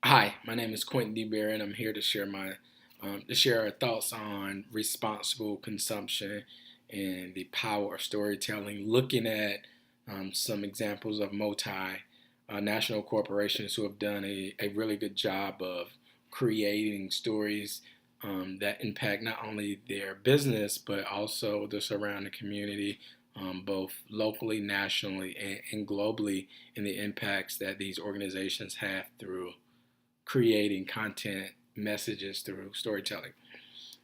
Hi, my name is Quentin DeBerry, and I'm here to share our thoughts on responsible consumption and the power of storytelling. Looking at some examples of national corporations who have done a really good job of creating stories that impact not only their business but also the surrounding community, both locally, nationally, and globally, and the impacts that these organizations have through creating content messages through storytelling.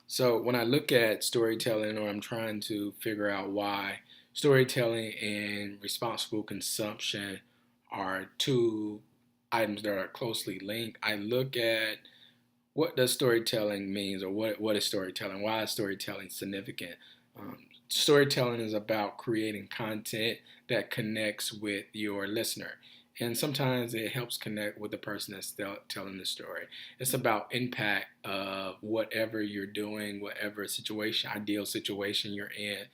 So when I look at storytelling, or I'm trying to figure out why storytelling and responsible consumption are two items that are closely linked, I look at what does storytelling means, or what is storytelling? Why is storytelling significant? Storytelling is about creating content that connects with your listener. And sometimes it helps connect with the person that's telling the story. It's about impact of whatever you're doing, whatever situation, ideal situation you're in.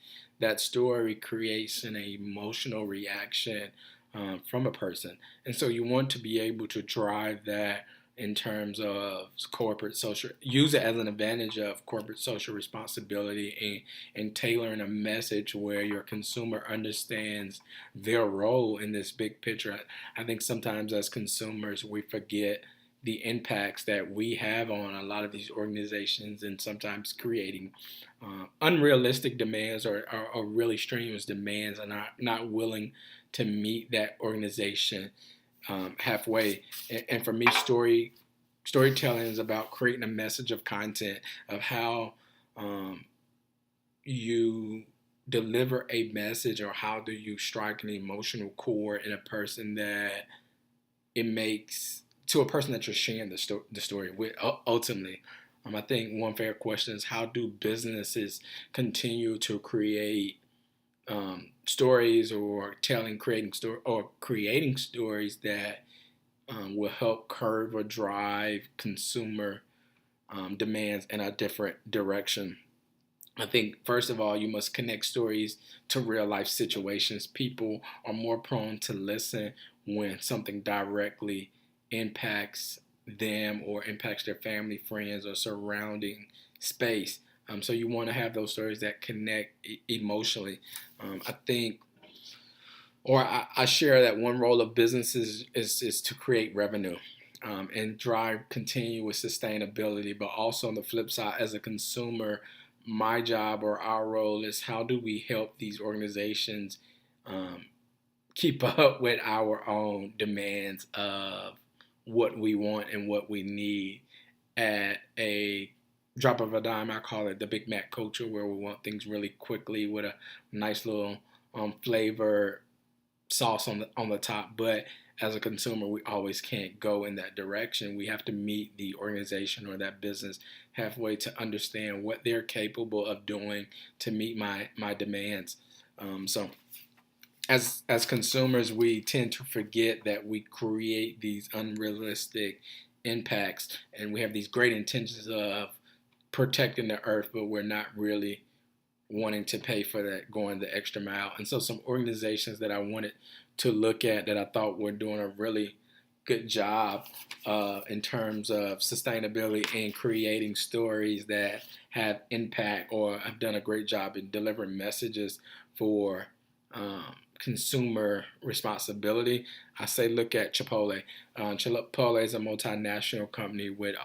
That story creates an emotional reaction from a person. And so you want to be able to drive that in terms of corporate social, use it as an advantage of corporate social responsibility, and tailoring a message where your consumer understands their role in this big picture. I think sometimes as consumers we forget the impacts that we have on a lot of these organizations, and sometimes creating unrealistic demands, or really strenuous demands, and not willing to meet that organization halfway. And for me, storytelling is about creating a message of content of how um, you deliver a message, or how do you strike an emotional chord in a person that it makes to a person that you're sharing the story with. Ultimately, I think one fair question is, how do businesses continue to create stories, or creating stories that will help curve or drive consumer demands in a different direction. I think, first of all, you must connect stories to real life situations. People are more prone to listen when something directly impacts them, or impacts their family, friends, or surrounding space. So you want to have those stories that connect emotionally. I think, or I share that one role of businesses is to create revenue, and drive continuous sustainability. But also on the flip side, as a consumer, my job or our role is, how do we help these organizations um, keep up with our own demands of what we want and what we need at a drop of a dime. I call it the Big Mac culture, where we want things really quickly with a nice little flavor sauce on the top. But as a consumer, we always can't go in that direction. We have to meet the organization or that business halfway to understand what they're capable of doing to meet my demands. So as consumers, we tend to forget that we create these unrealistic impacts, and we have these great intentions of protecting the earth, but we're not really wanting to pay for that, going the extra mile. And so some organizations that I wanted to look at, that I thought were doing a really good job in terms of sustainability and creating stories that have impact, or have done a great job in delivering messages for consumer responsibility. I say look at Chipotle. Chipotle is a multinational company with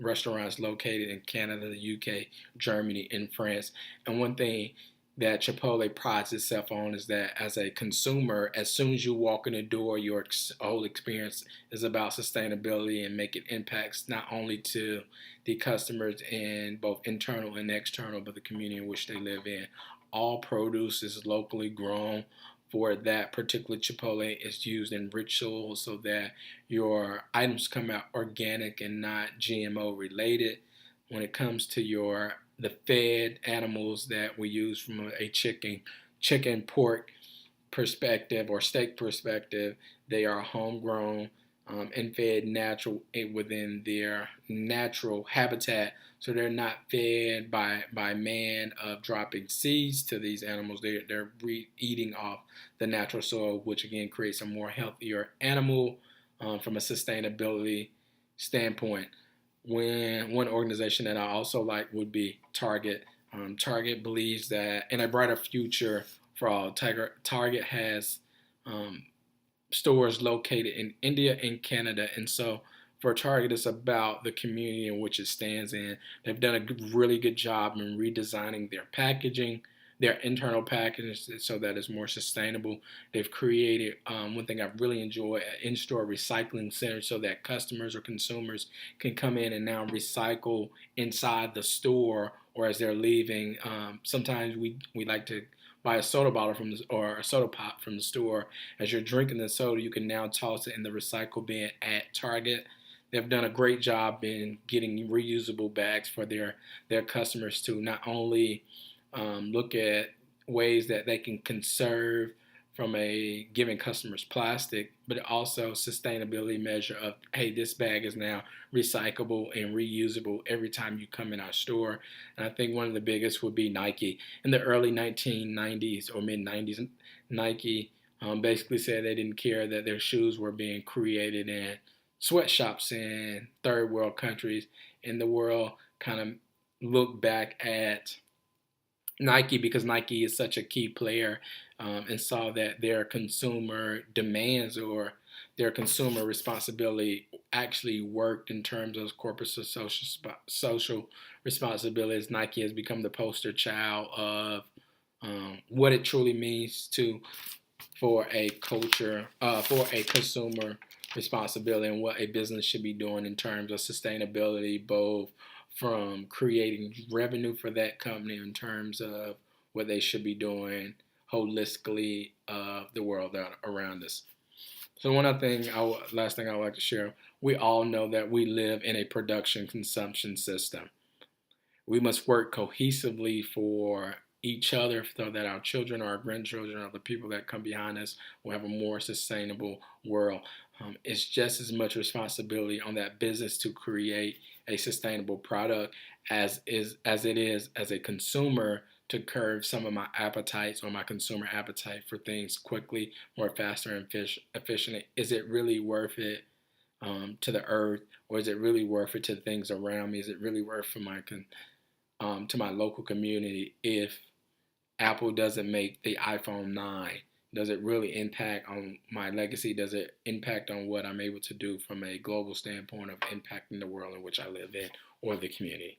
restaurants located in Canada, the UK, Germany, and France. And one thing that Chipotle prides itself on is that, as a consumer, as soon as you walk in the door, your whole experience is about sustainability and making impacts not only to the customers in both internal and external, but the community in which they live in. All produce is locally grown. For that particular Chipotle, is used in rituals so that your items come out organic and not GMO related. When it comes to the fed animals that we use from a chicken, pork perspective, or steak perspective, they are homegrown and fed natural within their natural habitat. So they're not fed by man of dropping seeds to these animals. They're eating off the natural soil, which again creates a more healthier animal from a sustainability standpoint. When one organization that I also like would be Target. Target believes that in a brighter future for all, Target has um, stores located in India and Canada, and so for Target, it's about the community in which it stands in. They've done a really good job in redesigning their packaging, their internal packaging, so that it's more sustainable. They've created one thing I really enjoy, an in-store recycling center, so that customers or consumers can come in and now recycle inside the store or as they're leaving. Sometimes we like to buy a soda bottle or a soda pop from the store. As you're drinking the soda, you can now toss it in the recycle bin at Target. They've done a great job in getting reusable bags for their customers to not only look at ways that they can conserve from a giving customers plastic, but also sustainability measure of, hey, this bag is now recyclable and reusable every time you come in our store. And I think one of the biggest would be Nike. In the early 1990s or mid 90s, Nike basically said they didn't care that their shoes were being created in sweatshops in third world countries, and the world kind of looked back at Nike because Nike is such a key player, and saw that their consumer demands or their consumer responsibility actually worked in terms of corporate social responsibilities. Nike has become the poster child of what it truly means to for a culture, for a consumer responsibility, and what a business should be doing in terms of sustainability, both from creating revenue for that company in terms of what they should be doing holistically of the world around us. So last thing I would like to share, we all know that we live in a production consumption system. We must work cohesively for each other so that our children, our grandchildren, or the people that come behind us will have a more sustainable world. It's just as much responsibility on that business to create a sustainable product as it is as a consumer to curb some of my appetites or my consumer appetite for things quickly, more faster and efficient. Is it really worth it to the earth, or is it really worth it to the things around me? Is it really worth for to my local community if Apple doesn't make the iPhone 9? Does it really impact on my legacy? Does it impact on what I'm able to do from a global standpoint of impacting the world in which I live in or the community?